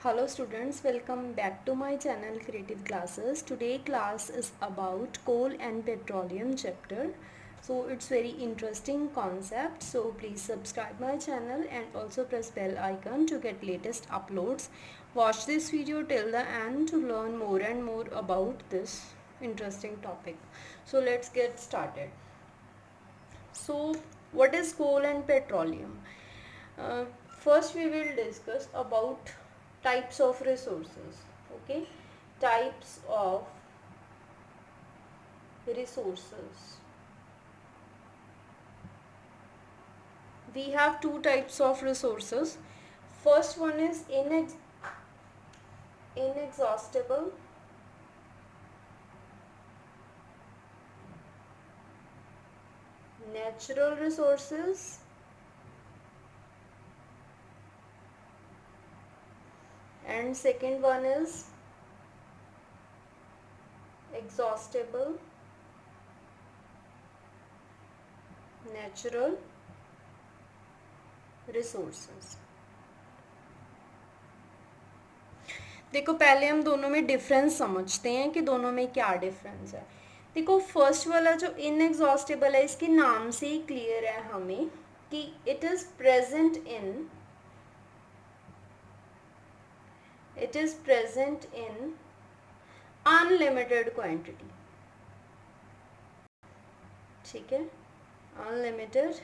Hello students, welcome back to my channel Creative Classes. Today class is about coal and petroleum chapter. So it's very interesting concept. So please subscribe my channel and also press bell icon to get latest uploads. Watch this video till the end to learn more and more about this interesting topic. So let's get started. So what is coal and petroleum? Uh, First we will discuss about types of resources. Okay, types of resources. We have two types of resources. First one is inexhaustible, natural resources, and second one is exhaustible natural resources. देखो पहले हम दोनों में difference समझते हैं कि दोनों में क्या डिफरेंस है. देखो फर्स्ट वाला जो इनएग्जॉस्टेबल है इसके नाम से ही क्लियर है हमें कि it is present in unlimited quantity. ठीक है, अनलिमिटेड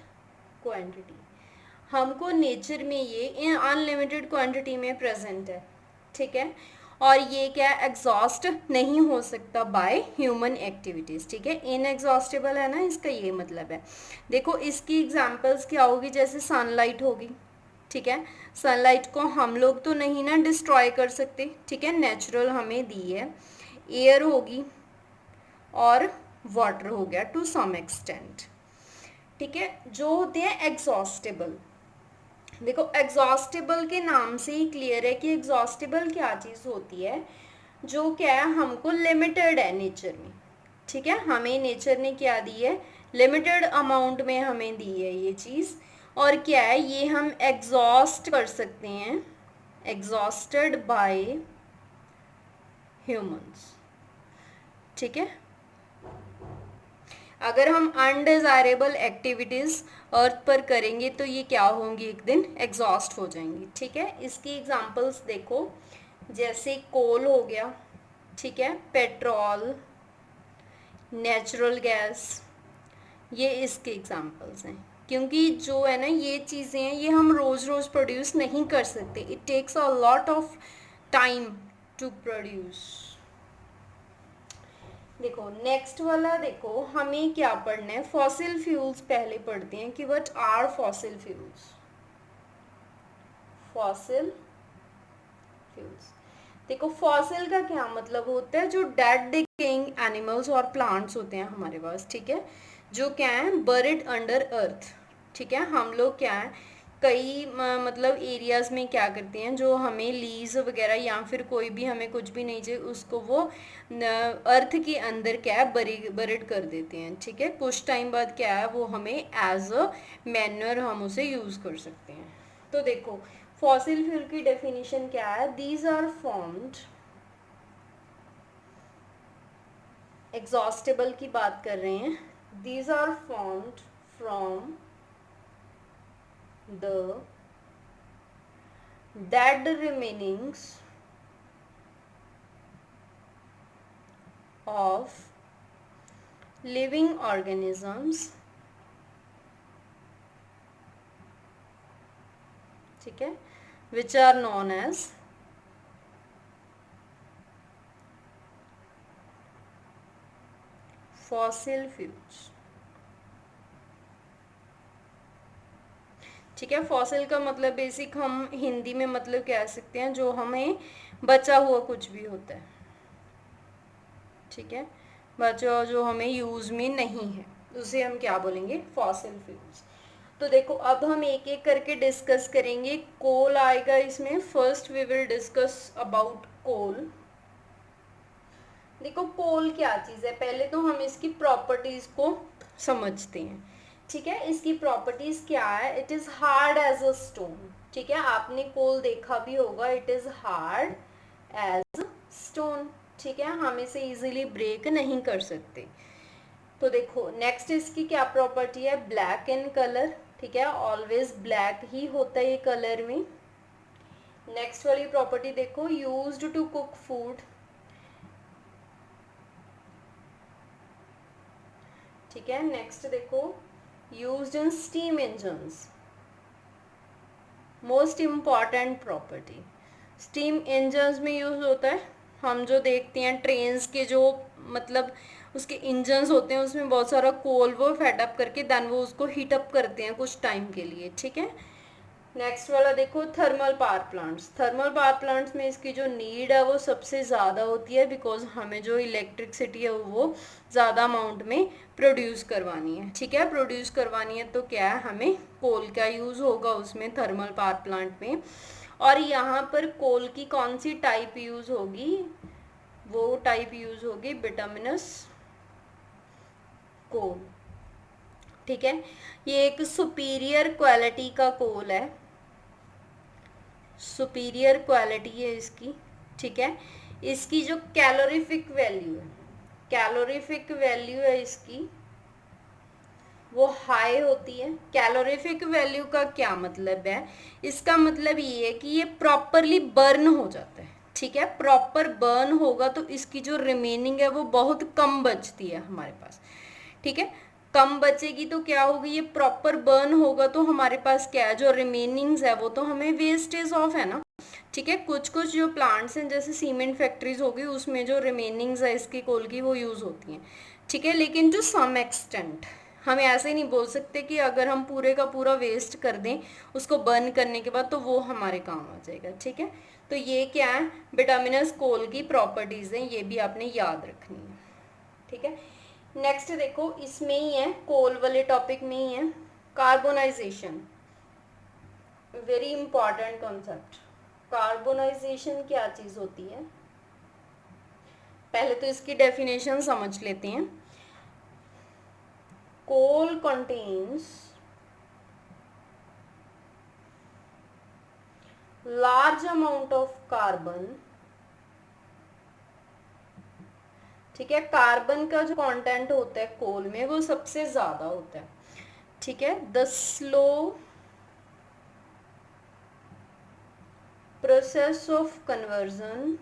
क्वांटिटी हमको नेचर में ये इन अनलिमिटेड क्वांटिटी में प्रेजेंट है. ठीक है, और ये क्या एग्जॉस्ट नहीं हो सकता बाय ह्यूमन एक्टिविटीज. ठीक है, इनएग्जॉस्टेबल है ना, इसका ये मतलब है. देखो इसकी एग्जांपल्स क्या होगी, जैसे सनलाइट होगी. ठीक है, सनलाइट को हम लोग तो नहीं ना डिस्ट्रॉय कर सकते. ठीक है, नेचुरल हमें दी है. एयर होगी और वाटर हो गया टू सम एक्सटेंट. ठीक है, जो होते हैं एग्जॉस्टेबल. देखो एग्जॉस्टेबल के नाम से ही क्लियर है कि एग्जॉस्टेबल क्या चीज़ होती है, जो क्या है हमको लिमिटेड है नेचर में. ठीक है, हमें नेचर ने क्या दी है, लिमिटेड अमाउंट में हमें दी है ये चीज़. और क्या है, ये हम एग्जॉस्ट कर सकते हैं, एग्जॉस्टेड बाय ह्यूमंस. ठीक है, अगर हम अनडिज़ायरेबल एक्टिविटीज़ अर्थ पर करेंगे तो ये क्या होंगी, एक दिन एग्जॉस्ट हो जाएंगी. ठीक है, इसकी एग्जांपल्स देखो, जैसे कोल हो गया. ठीक है, पेट्रोल, नेचुरल गैस, ये इसके एग्जांपल्स हैं. क्योंकि जो है ना ये चीज़ें हैं ये हम रोज़ रोज़ प्रोड्यूस नहीं कर सकते. It takes a lot of time to produce. देखो नेक्स्ट वाला, देखो हमें क्या पढ़ना है, फॉसिल फ्यूल्स पहले पढ़ते हैं कि what are fossil fuels. Fossil fuels, देखो फॉसिल का क्या मतलब होता है, जो डेड डिकेइंग एनिमल्स और प्लांट्स होते हैं हमारे पास. ठीक है, जो क्या है बरिड अंडर अर्थ. ठीक है, हम लोग क्या है कई मतलब एरियाज़ में क्या करते हैं, जो हमें लीज वगैरह या फिर कोई भी हमें कुछ भी नहीं चाहिए उसको वो अर्थ के अंदर क्या है बरिड कर देते हैं. ठीक है, कुछ टाइम बाद क्या है वो हमें एज अ मैन्योर हम उसे यूज़ कर सकते हैं. तो देखो फॉसिल फ्यूल की डेफिनेशन क्या है, दीज आर फॉर्म्ड, एग्जॉस्टेबल की बात कर रहे हैं, these are formed from the dead remainings of living organisms. ठीक है, which are known as fossil fuels. ठीक है, फॉसिल का मतलब बेसिक हम हिंदी में मतलब कह सकते हैं जो हमें बचा हुआ कुछ भी होता है. ठीक है, बचा जो हमें यूज में नहीं है उसे हम क्या बोलेंगे, फॉसिल फ्यूल्स. तो देखो अब हम एक एक करके डिस्कस करेंगे. कोल आएगा इसमें. First we will discuss about coal. देखो कोल क्या चीज़ है, पहले तो हम इसकी प्रॉपर्टीज को समझते हैं. ठीक है, इसकी प्रॉपर्टीज क्या है, it is hard as a stone. ठीक है, आपने कोल देखा भी होगा, it is hard as stone. ठीक है, हम इसे इजीली ब्रेक नहीं कर सकते। तो देखो नेक्स्ट इसकी क्या प्रॉपर्टी है, ब्लैक इन कलर। ठीक है, ऑलवेज ब्लैक ही होता है ये कलर में। नेक्स्ट वाली प्रॉपर्टी देखो, यूज्ड टू कुक फूड। ठीक है, नेक्स्ट देखो, used in steam engines. Most important property, steam engines में यूज होता है। हम जो देखते हैं ट्रेन्स के जो मतलब उसके इंजन्स होते हैं उसमें बहुत सारा कोल वो फेडअप करके देन वो उसको हीट अप करते हैं कुछ टाइम के लिए। ठीक है, नेक्स्ट वाला देखो, thermal power plants. Thermal power plants में इसकी जो नीड है वो सबसे ज़्यादा होती है, बिकॉज हमें जो इलेक्ट्रिसिटी है वो ज़्यादा अमाउंट में प्रोड्यूस करवानी है। ठीक है, प्रोड्यूस करवानी है तो क्या है, हमें कोल का यूज़ होगा उसमें थर्मल पावर प्लांट में। और यहाँ पर कोल की कौन सी टाइप यूज़ होगी, वो टाइप यूज़ होगी बिटुमिनस कोल। ठीक है, ये एक सुपीरियर क्वालिटी का कोल है, सुपीरियर क्वालिटी है इसकी। ठीक है, इसकी जो कैलोरीफिक वैल्यू है, कैलोरीफिक वैल्यू है इसकी वो हाई होती है। कैलोरीफिक वैल्यू का क्या मतलब है, इसका मतलब ये है कि ये प्रॉपरली बर्न हो जाता है। ठीक है, प्रॉपर बर्न होगा तो इसकी जो रिमेनिंग है वो बहुत कम बचती है हमारे पास। ठीक है, कम बचेगी तो क्या होगी, ये प्रॉपर बर्न होगा तो हमारे पास क्या है, जो रिमेनिंग्स है वो तो हमें वेस्टेज ऑफ है ना। ठीक है, कुछ कुछ जो प्लांट्स हैं जैसे सीमेंट फैक्ट्रीज होगी उसमें जो रिमेनिंग्स है इसकी कोल की वो यूज होती हैं। ठीक है, लेकिन जो सम एक्सटेंट, हम ऐसे नहीं बोल सकते कि अगर हम पूरे का पूरा वेस्ट कर दें उसको बर्न करने के बाद तो वो हमारे काम आ जाएगा। ठीक है, तो ये क्या है, बिटुमिनस कोल की प्रॉपर्टीज हैं, ये भी आपने याद रखनी है। ठीक है, नेक्स्ट देखो इसमें ही है, कोल वाले टॉपिक में ही है, carbonisation. Very important concept. Carbonisation क्या चीज होती है, पहले तो इसकी डेफिनेशन समझ लेते हैं। Coal contains large amount of carbon. ठीक है, कार्बन का जो कंटेंट होता है कोल में वो सबसे ज्यादा होता है। ठीक है, the slow process of conversion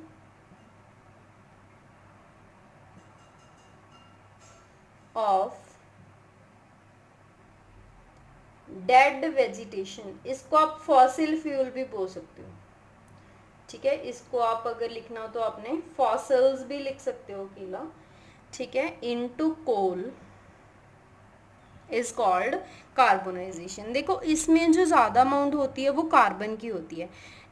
of dead vegetation, इसको आप फॉसिल फ्यूल भी बोल सकते हो। ठीक है, इसको आप अगर लिखना हो तो आपने फॉसिल्स भी लिख सकते हो अकेला। ठीक है, into coal is called carbonization. देखो इसमें जो ज़्यादा अमाउंट होती है वो कार्बन की होती है।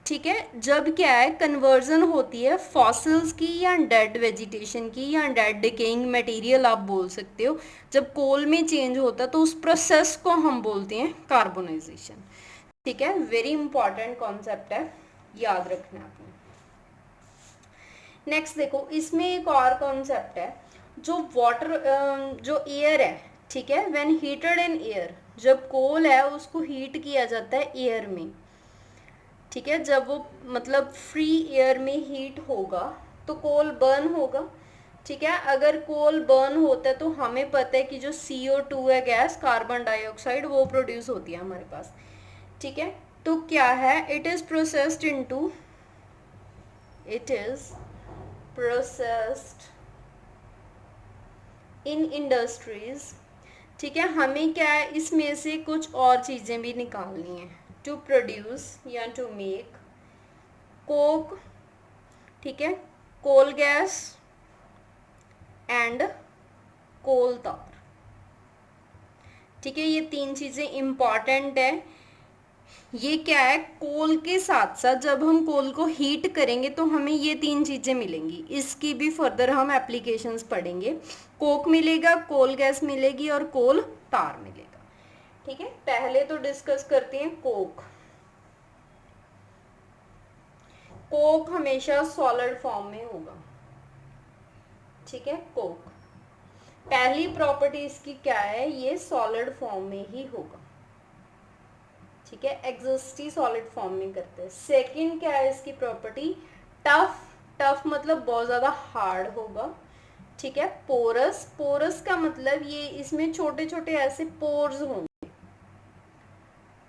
ठीक है, जब क्या है कन्वर्जन होती है फॉसिल्स की या डेड वेजिटेशन की या डेड डिकेइंग मटेरियल आप बोल सकते हो, जब कोल में चेंज होता है तो उस प्रोसेस को हम बोलते हैं कार्बोनाइजेशन। ठीक है, वेरी इंपॉर्टेंट कॉन्सेप्ट है, याद रखना आपने। नेक्स्ट देखो इसमें एक और कॉन्सेप्ट है, जो वाटर जो एयर है। ठीक है, व्हेन हीटेड इन एयर, जब कोल है उसको हीट किया जाता है एयर में। ठीक है, जब वो मतलब फ्री एयर में हीट होगा तो कोल बर्न होगा। ठीक है, अगर कोल बर्न होता है तो हमें पता है कि जो CO2 है गैस, कार्बन डाइऑक्साइड, वो प्रोड्यूस होती है हमारे पास। ठीक है, तो क्या है, it is processed into, it is processed in industries. ठीक है, हमें क्या है इसमें से कुछ और चीज़ें भी निकालनी है, टू प्रोड्यूस या टू मेक कोक। ठीक है, कोल गैस एंड कोल तार। ठीक है, ये तीन चीज़ें इंपॉर्टेंट है। ये क्या है, कोल के साथ साथ जब हम कोल को हीट करेंगे तो हमें ये तीन चीज़ें मिलेंगी, इसकी भी फर्दर हम एप्लीकेशंस पढ़ेंगे। कोक मिलेगा, कोल गैस मिलेगी और कोल तार मिलेगा। ठीक है, पहले तो डिस्कस करते हैं कोक। कोक हमेशा सॉलिड फॉर्म में होगा। ठीक है, कोक पहली प्रॉपर्टी इसकी क्या है, ये सॉलिड फॉर्म में ही होगा। ठीक है, एग्जिस्ट ही सॉलिड फॉर्म में करते हैं। सेकंड क्या है इसकी प्रॉपर्टी, टफ, टफ मतलब बहुत ज़्यादा हार्ड होगा। ठीक है, पोरस, पोरस का मतलब ये इसमें छोटे छोटे ऐसे पोर्स होंगे।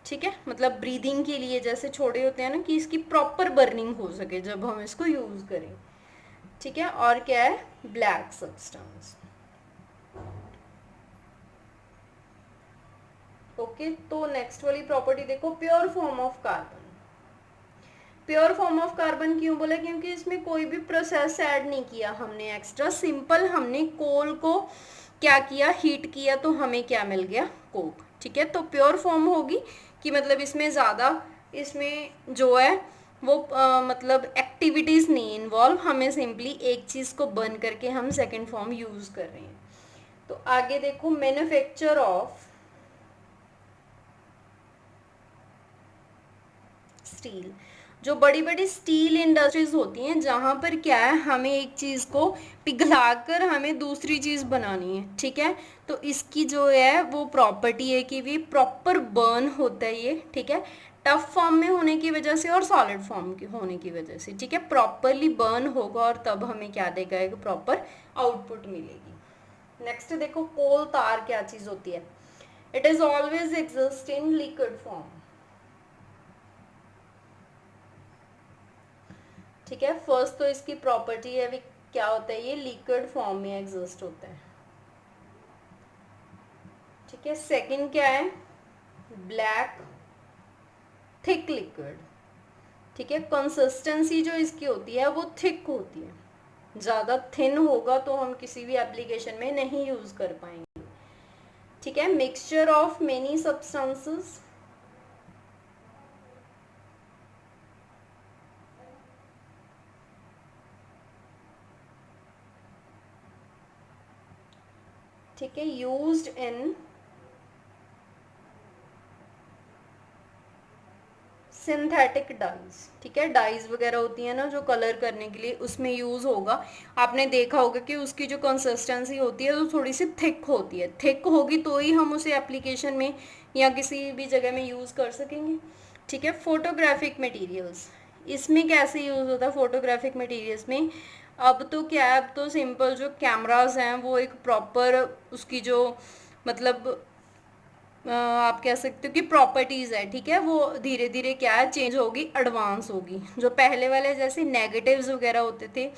ठीक है, मतलब ब्रीदिंग के लिए जैसे छोटे होते हैं ना, कि इसकी प्रॉपर बर्निंग हो सके जब हम इसको यूज करें। ठीक है, और क्या है, ब्लैक सब्सटेंस। ओके, तो नेक्स्ट वाली प्रॉपर्टी देखो, pure form of carbon. Pure form of carbon क्यों बोला, क्योंकि इसमें कोई भी प्रोसेस ऐड नहीं किया हमने एक्स्ट्रा, सिंपल हमने कोल को क्या किया, हीट किया, तो हमें क्या मिल गया, कोक। ठीक है, तो प्योर फॉर्म होगी कि मतलब इसमें ज़्यादा, इसमें जो है वो मतलब एक्टिविटीज़ नहीं इन्वॉल्व, हमें सिंपली एक चीज़ को बर्न करके हम सेकेंड फॉर्म यूज़ कर रहे हैं। तो आगे देखो, मैन्युफैक्चर ऑफ स्टील। जो बड़ी बड़ी स्टील इंडस्ट्रीज होती हैं जहाँ पर क्या है, हमें एक चीज़ को पिघलाकर हमें दूसरी चीज़ बनानी है। ठीक है, तो इसकी जो है वो प्रॉपर्टी है कि भी प्रॉपर बर्न होता है ये। ठीक है, टफ फॉर्म में होने की वजह से और सॉलिड फॉर्म की होने की वजह से। ठीक है, प्रॉपरली बर्न होगा और तब हमें क्या देगा, एक प्रॉपर आउटपुट मिलेगी। नेक्स्ट देखो, कोल तार क्या चीज़ होती है, it is always exist in liquid form. ठीक है, फर्स्ट तो इसकी प्रॉपर्टी है भी क्या होता है, ये लिक्विड फॉर्म में एग्जिस्ट होता है। ठीक है, सेकंड क्या है, ब्लैक थिक लिक्विड। ठीक है, कंसिस्टेंसी जो इसकी होती है वो थिक होती है, ज़्यादा थिन होगा तो हम किसी भी एप्लीकेशन में नहीं यूज़ कर पाएंगे। ठीक है, मिक्सचर ऑफ मेनी सब्सटेंसेस। ठीक है, यूज्ड इन सिंथेटिक डाइज। ठीक है, डाइज वगैरह होती है ना जो कलर करने के लिए, उसमें यूज़ होगा। आपने देखा होगा कि उसकी जो कंसिस्टेंसी होती है वो थोड़ी सी थिक होती है, थिक होगी तो ही हम उसे एप्लीकेशन में या किसी भी जगह में यूज़ कर सकेंगे। ठीक है, फोटोग्राफिक मटेरियल्स, इसमें कैसे यूज़ होता है फोटोग्राफिक मटेरियल्स में, अब तो क्या है, अब तो सिंपल जो कैमराज हैं वो एक प्रॉपर उसकी जो मतलब आप कह सकते हो कि प्रॉपर्टीज है। ठीक है, वो धीरे धीरे क्या है, चेंज होगी, एडवांस होगी। जो पहले वाले जैसे नेगेटिव्स वगैरह होते थे,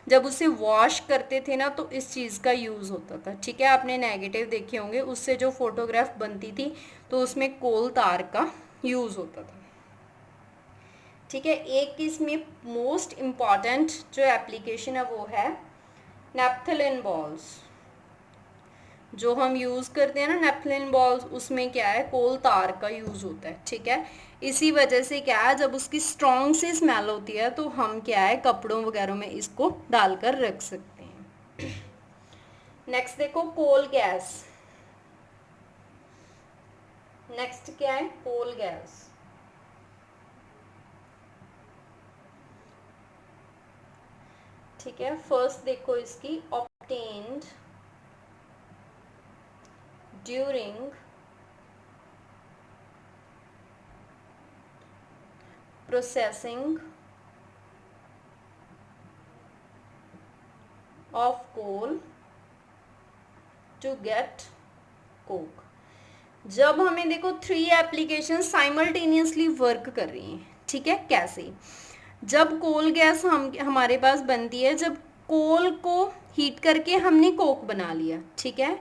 जब उसे वॉश करते थे ना तो इस चीज़ का यूज़ होता था। ठीक है, आपने नेगेटिव देखे होंगे, उससे जो फोटोग्राफ बनती थी तो उसमें कोल तार का यूज़ होता था। ठीक है, एक इसमें मोस्ट इम्पॉर्टेंट जो एप्लीकेशन है वो है नेपथलीन बॉल्स। जो हम यूज़ करते हैं ना नेपथलीन बॉल्स, उसमें क्या है, कोल तार का यूज़ होता है। ठीक है, इसी वजह से क्या है, जब उसकी स्ट्रॉन्ग सी स्मेल होती है तो हम क्या है, कपड़ों वगैरह में इसको डालकर रख सकते हैं। नेक्स्ट देखो, कोल गैस। नेक्स्ट क्या है, कोल गैस। ठीक है, फर्स्ट देखो इसकी, obtained during processing of coal to get coke. जब हमें देखो 3 एप्लीकेशन साइमल्टेनियसली वर्क कर रही हैं। ठीक है, कैसे, जब कोल गैस हम हमारे पास बनती है, जब कोल को हीट करके हमने कोक बना लिया। ठीक है,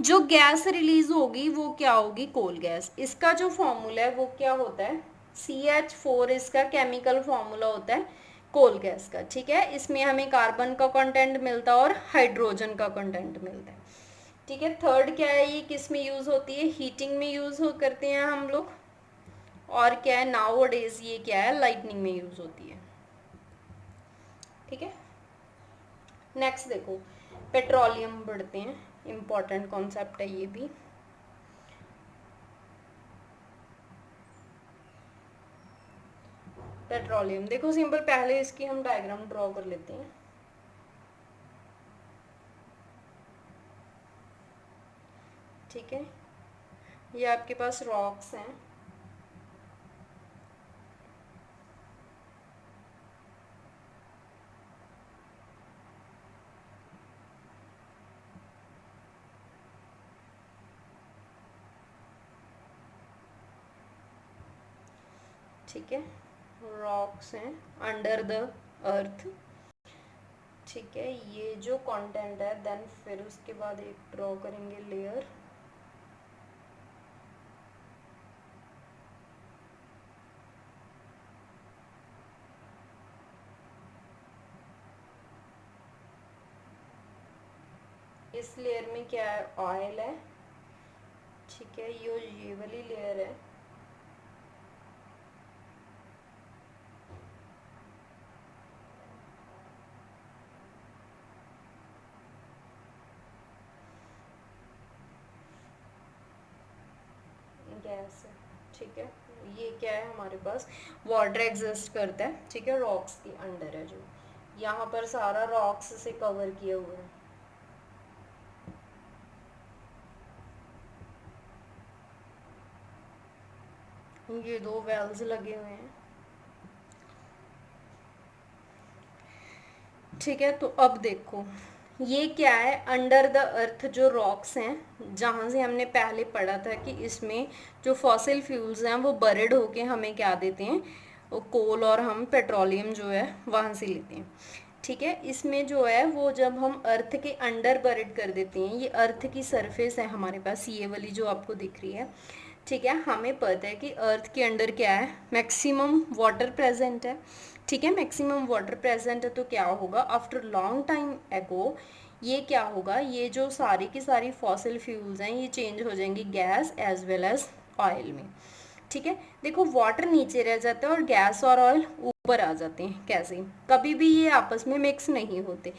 जो गैस रिलीज होगी वो क्या होगी, कोल गैस। इसका जो फॉर्मूला है वो क्या होता है, CH4, इसका केमिकल फॉर्मूला होता है कोल गैस का। ठीक है, इसमें हमें कार्बन का कंटेंट मिलता है और हाइड्रोजन का कंटेंट मिलता है। ठीक है, थर्ड क्या है, ये किस में यूज़ होती है, हीटिंग में यूज़ हो करते हैं हम लोग। और क्या है, नाउ डेज ये क्या है, लाइटनिंग में यूज़ होती है। ठीक है, नेक्स्ट देखो, पेट्रोलियम बढ़ते हैं, इम्पॉर्टेंट कॉन्सेप्ट है ये भी। पेट्रोलियम देखो, सिंपल पहले इसकी हम डायग्राम ड्रॉ कर लेते हैं। ठीक है, ये आपके पास रॉक्स हैं, ठीक है, रॉक्स हैं अंडर द अर्थ, ठीक है, ये जो कंटेंट है। देन फिर उसके बाद एक ड्रॉ करेंगे लेयर, इस लेयर में क्या है, ऑयल है, ठीक है, ये वाली लेयर है, गैस है, ठीक है। ये क्या है हमारे पास, वाटर एग्जिस्ट करता है, ठीक है, रॉक्स के अंडर है, जो यहाँ पर सारा रॉक्स से कवर किया हुआ है। ये दो वेल्स लगे हुए हैं, ठीक है। तो अब देखो ये क्या है, अंडर द अर्थ जो रॉक्स हैं, जहाँ से हमने पहले पढ़ा था कि इसमें जो फॉसिल फ्यूल्स हैं वो बर्ड होके हमें क्या देते हैं, वो कोल और हम पेट्रोलियम जो है वहाँ से लेते हैं, ठीक है। इसमें जो है वो जब हम अर्थ के अंडर बर्ड कर देते हैं, ये अर्थ की सरफेस है हमारे पास, ये वाली जो आपको दिख रही है, ठीक है। हमें पता है कि अर्थ के अंडर क्या है, मैक्सिमम वाटर प्रेजेंट है, ठीक है, मैक्सिमम वाटर प्रेजेंट है। तो क्या होगा, आफ्टर लॉन्ग टाइम एगो ये क्या होगा, ये जो सारी की सारी फॉसिल फ्यूल्स हैं ये चेंज हो जाएंगी gas as well as oil में, ठीक है। देखो वाटर नीचे रह जाता है और गैस और ऑयल ऊपर आ जाते हैं, कैसे, कभी भी ये आपस में मिक्स नहीं होते,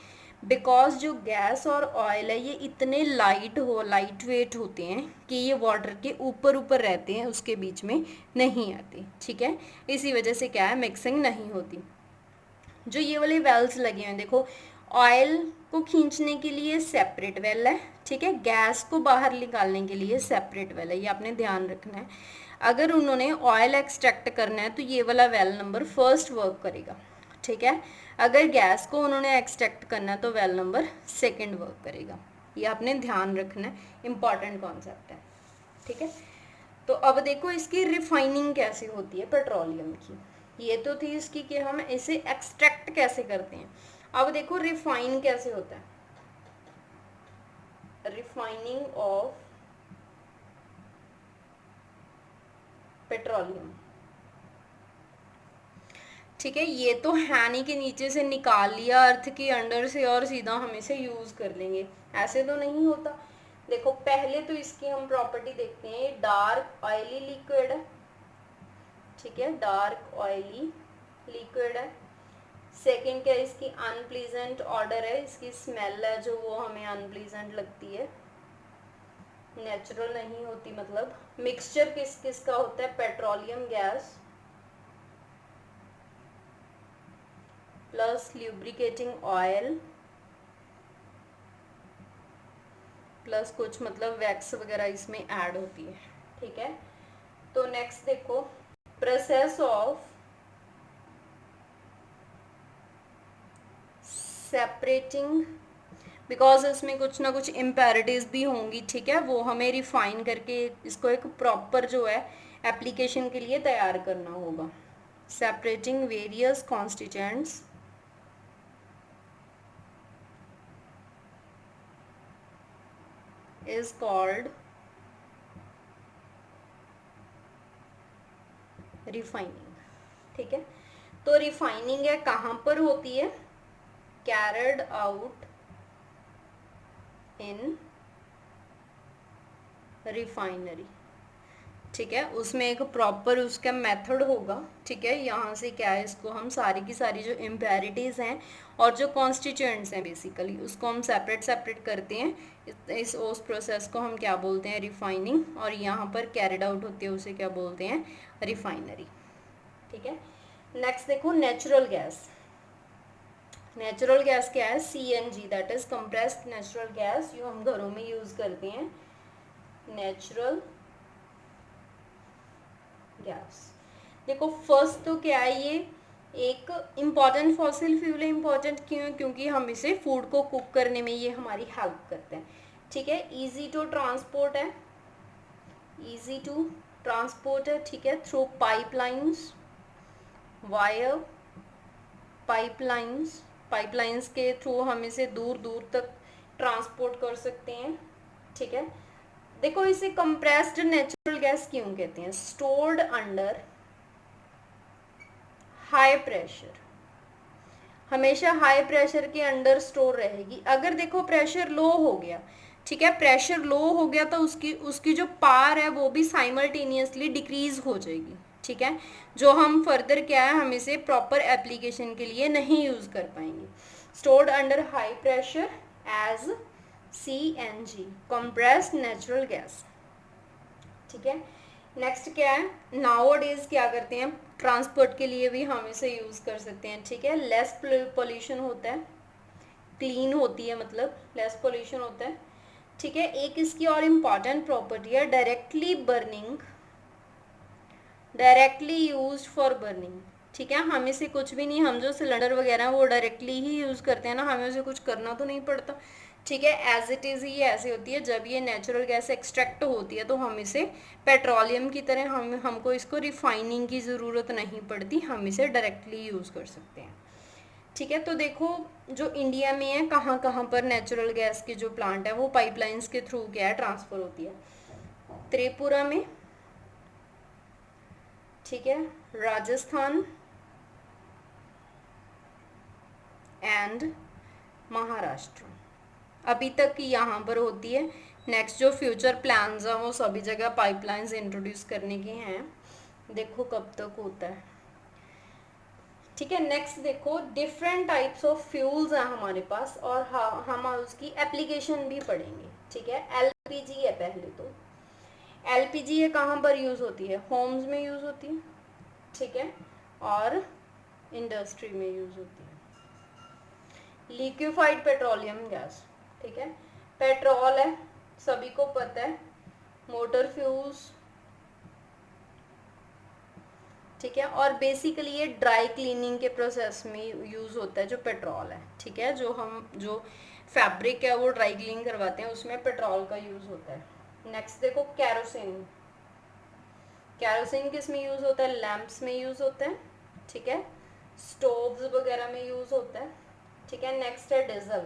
बिकॉज जो गैस और ऑयल है ये इतने लाइट वेट होते हैं कि ये वाटर के ऊपर ऊपर रहते हैं, उसके बीच में नहीं आते, ठीक है। इसी वजह से क्या है, मिक्सिंग नहीं होती। जो ये वाले वेल्स लगे हैं देखो, ऑयल को खींचने के लिए सेपरेट वेल है, ठीक है, गैस को बाहर निकालने के लिए सेपरेट वेल है, ये आपने ध्यान रखना है। अगर उन्होंने ऑयल एक्सट्रैक्ट करना है तो ये वाला वेल नंबर फर्स्ट वर्क करेगा, ठीक है। अगर गैस को उन्होंने एक्सट्रैक्ट करना है तो वेल नंबर सेकंड वर्क करेगा, ये आपने ध्यान रखना है, इंपॉर्टेंट कॉन्सेप्ट है, ठीक है। तो अब देखो इसकी रिफाइनिंग कैसे होती है पेट्रोलियम की, ये तो थी इसकी कि हम इसे एक्सट्रैक्ट कैसे करते हैं। अब देखो रिफाइन कैसे होता है, रिफाइनिंग ऑफ पेट्रोलियम, ठीक है। ये तो है नहीं कि नीचे से निकाल लिया अर्थ के अंडर से और सीधा हम इसे यूज कर लेंगे, ऐसे तो नहीं होता। देखो पहले तो इसकी हम प्रॉपर्टी देखते हैं, डार्क ऑयली लिक्विड है, ठीक है, डार्क ऑयली लिक्विड है। सेकेंड क्या है, इसकी अनप्लीजेंट ऑर्डर है, इसकी स्मेल है जो वो हमें अनप्लीजेंट लगती है, नेचुरल नहीं होती। मतलब मिक्सचर किस किस का होता है, petroleum gas plus lubricating oil plus कुछ मतलब वैक्स वगैरह इसमें ऐड होती है, ठीक है। तो नेक्स्ट देखो, प्रोसेस ऑफ सेपरेटिंग, बिकॉज इसमें कुछ ना कुछ इम्पेरिटीज भी होंगी, ठीक है, वो हमें रिफाइन करके इसको एक प्रॉपर जो है एप्लीकेशन के लिए तैयार करना होगा। Separating various constituents is called refining, ठीक है। तो रिफाइनिंग है कहाँ पर होती है, कैरिड आउट इन रिफाइनरी, ठीक है, उसमें एक प्रॉपर उसका मेथड होगा, ठीक है। यहाँ से क्या है, इसको हम सारी की सारी जो इम्पेरिटीज हैं और जो कॉन्स्टिट्यूएंट्स हैं बेसिकली उसको हम सेपरेट सेपरेट करते हैं, उस प्रोसेस को हम क्या बोलते हैं, रिफाइनिंग, और यहाँ पर कैरिड आउट होती है उसे क्या बोलते हैं, रिफाइनरी, ठीक है। नेक्स्ट देखो नेचुरल गैस, नेचुरल गैस क्या है, CNG, that is compressed natural gas, जो हम घरों में यूज करते हैं, नेचुरल गैस। देखो फर्स्ट तो क्या है, ये एक इम्पॉर्टेंट फॉसिल फ्यूल है, इम्पॉर्टेंट क्यों, क्योंकि हम इसे फूड को कुक करने में ये हमारी हेल्प करते हैं, ठीक है। इजी टू ट्रांसपोर्ट है, इजी टू ट्रांसपोर्ट है, ठीक है, through pipelines, wire, pipelines, pipelines के थ्रू हम इसे दूर दूर तक ट्रांसपोर्ट कर सकते हैं, ठीक है। देखो इसे कंप्रेस्ड नेचुरल गैस क्यों कहते हैं, स्टोर्ड अंडर हाई प्रेशर, हमेशा हाई प्रेशर के अंडर स्टोर रहेगी। अगर देखो प्रेशर लो हो गया, ठीक है, प्रेशर लो हो गया तो उसकी उसकी जो पार है वो भी साइमल्टेनियसली डिक्रीज हो जाएगी, ठीक है, जो हम फर्दर क्या है हम इसे प्रॉपर एप्लीकेशन के लिए नहीं यूज कर पाएंगे। Stored under high pressure as CNG, compressed natural gas, ठीक है। नेक्स्ट क्या है, नाउ डेज क्या करते हैं, ट्रांसपोर्ट के लिए भी हम इसे यूज कर सकते हैं, ठीक है। लेस पोल्यूशन होता है, क्लीन होती है, मतलब लेस पोल्यूशन होता है, ठीक है। एक इसकी और इम्पॉर्टेंट प्रॉपर्टी है directly burning, directly use for burning, ठीक है। हम इसे कुछ भी नहीं, हम जो सिलेंडर वगैरह है वो डायरेक्टली ही यूज करते हैं ना, हमें उसे कुछ करना तो नहीं पड़ता, ठीक है। एज इट इज ही ऐसी होती है, जब ये नेचुरल गैस एक्सट्रैक्ट होती है तो हम इसे पेट्रोलियम की तरह हमको इसको रिफाइनिंग की ज़रूरत नहीं पड़ती, हम इसे डायरेक्टली यूज़ कर सकते हैं, ठीक है। तो देखो जो इंडिया में है कहाँ कहाँ पर नेचुरल गैस की जो प्लांट है वो पाइपलाइंस के थ्रू क्या है ट्रांसफर होती है, त्रिपुरा में, ठीक है, राजस्थान एंड महाराष्ट्र, अभी तक यहाँ पर होती है। नेक्स्ट जो फ्यूचर प्लान्स हैं वो सभी जगह पाइपलाइंस इंट्रोड्यूस करने के हैं, देखो कब तक होता है, ठीक है। नेक्स्ट देखो डिफरेंट टाइप्स ऑफ फ्यूल्स हैं हमारे पास और हम उसकी एप्लीकेशन भी पढ़ेंगे, ठीक है। LPG है पहले तो, LPG है कहाँ पर यूज़ होती है, होम्स में यूज़ होती है, ठीक है, और इंडस्ट्री में यूज़ होती है। लिक्विफाइड पेट्रोलियम गैस, ठीक है, पेट्रोल है सभी को पता है, मोटर फ्यूल्स, ठीक है, और बेसिकली ये ड्राई क्लीनिंग के प्रोसेस में यूज़ होता है जो पेट्रोल है, ठीक है, जो फैब्रिक है वो ड्राई क्लीन करवाते हैं उसमें पेट्रोल का यूज़ होता है। नेक्स्ट देखो कैरोसिन, कैरोसिन किस में यूज़ होता है, लैंप्स में यूज़ होता है, ठीक है, स्टोव्स वगैरह में यूज़ होता है, ठीक है। नेक्स्ट है डीजल,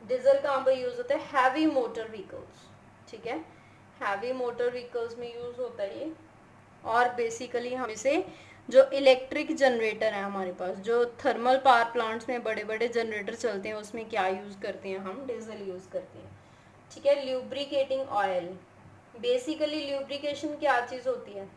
डीजल कहाँ पर यूज़ होता है, हैवी मोटर व्हीकल्स, ठीक है, हैवी मोटर व्हीकल्स में यूज़ होता है ये। और बेसिकली हम इसे जो इलेक्ट्रिक जनरेटर है हमारे पास, जो थर्मल पावर प्लांट्स में बड़े बड़े जनरेटर चलते हैं उसमें क्या यूज़ करते हैं, हम डीजल यूज़ करते हैं, ठीक है। ल्यूब्रिकेटिंग ऑयल, बेसिकली ल्यूब्रिकेशन क्या चीज़ होती है,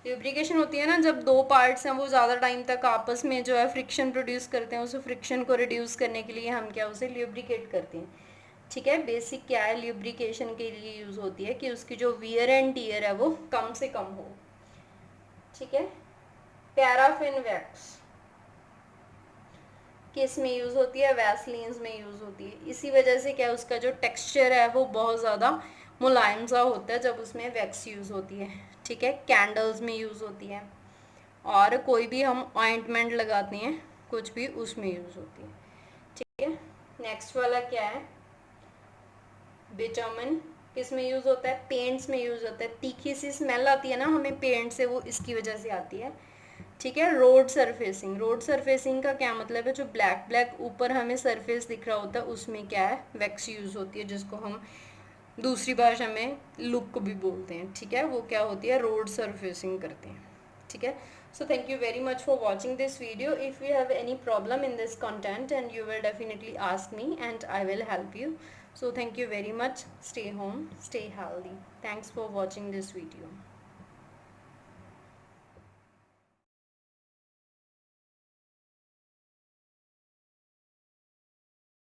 ल्यूब्रिकेशन होती है ना जब दो पार्ट्स हैं वो ज़्यादा टाइम तक आपस में जो है फ्रिक्शन प्रोड्यूस करते हैं, उस फ्रिक्शन को रिड्यूस करने के लिए हम क्या उसे ल्यूब्रिकेट करते हैं, ठीक है। बेसिक क्या है ल्यूब्रिकेशन के लिए यूज़ होती है कि उसकी जो वियर एंड टीयर है वो कम से कम हो, ठीक है। पैराफिन वैक्स किस में यूज़ होती है, वैसलीन्स में यूज़ होती है, इसी वजह से क्या उसका जो टेक्सचर है वो बहुत ज़्यादा मुलायम सा होता है जब उसमें वैक्स यूज़ होती है, ठीक है। कैंडल्स में यूज़ होती है और कोई भी हम ऑइंटमेंट लगाते हैं कुछ भी उसमें यूज़ होती है, ठीक है। नेक्स्ट वाला क्या है, बिटुमेन किस में यूज़ होता है, पेंट्स में यूज़ होता है, तीखी सी स्मेल आती है ना हमें पेंट से वो इसकी वजह से आती है, ठीक है। रोड सरफेसिंग, रोड सरफेसिंग का क्या मतलब है, जो ब्लैक ब्लैक ऊपर हमें सरफेस दिख रहा होता है उसमें क्या है वैक्स यूज़ होती है, जिसको हम दूसरी भाषा में लुक भी बोलते हैं, ठीक है, वो क्या होती है रोड सरफेसिंग करते हैं, ठीक है। So thank you very much for watching this video. If you have any problem in this content and you will definitely ask me and I will help you. So thank you very much. Stay home, stay healthy. Thanks for watching this video.